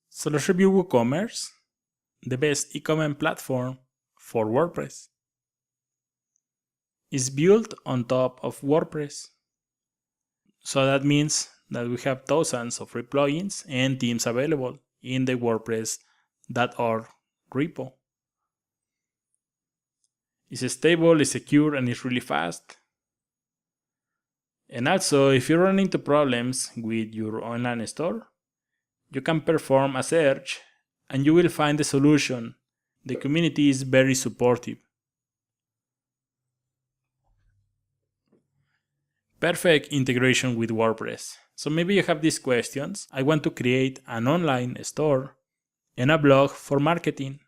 So let's review WooCommerce, the best e-commerce platform for WordPress. It's built on top of WordPress. So that means that we have thousands of free plugins and themes available in the WordPress.org repo. It's stable, it's secure, and it's really fast. And also, if you run into problems with your online store, you can perform a search and you will find the solution. The community is very supportive. Perfect integration with WordPress. So maybe you have these questions. I want to create an online store and a blog for marketing.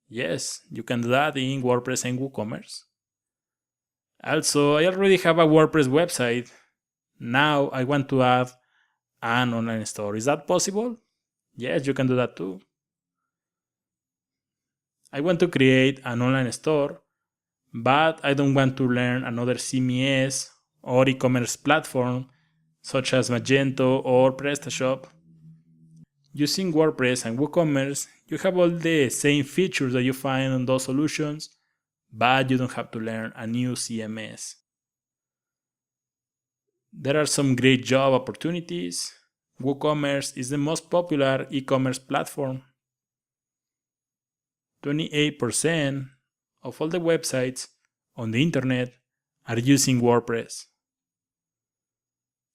Yes, you can do that in WordPress and WooCommerce. Also, I already have a WordPress website. Now I want to add an online store. Is that possible? Yes, you can do that too. I want to create an online store, but I don't want to learn another CMS or e-commerce platform such as Magento or PrestaShop. Using WordPress and WooCommerce, you have all the same features that you find on those solutions, but you don't have to learn a new CMS. There are some great job opportunities. WooCommerce is the most popular e-commerce platform. 28% of all the websites on the internet are using WordPress.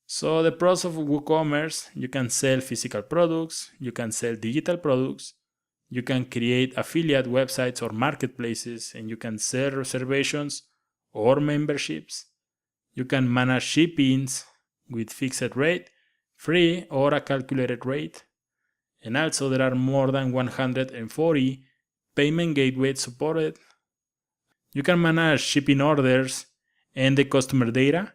So the pros of WooCommerce: you can sell physical products, you can sell digital products, you can create affiliate websites or marketplaces, and you can sell reservations or memberships. You can manage shippings with fixed rate, free or a calculated rate. And also there are more than 140 payment gateways supported. You can manage shipping orders and the customer data.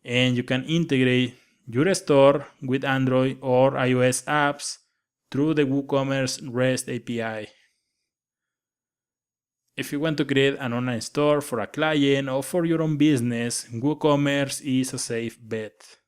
And you can integrate your store with Android or iOS apps through the WooCommerce REST API. If you want to create an online store for a client or for your own business, WooCommerce is a safe bet.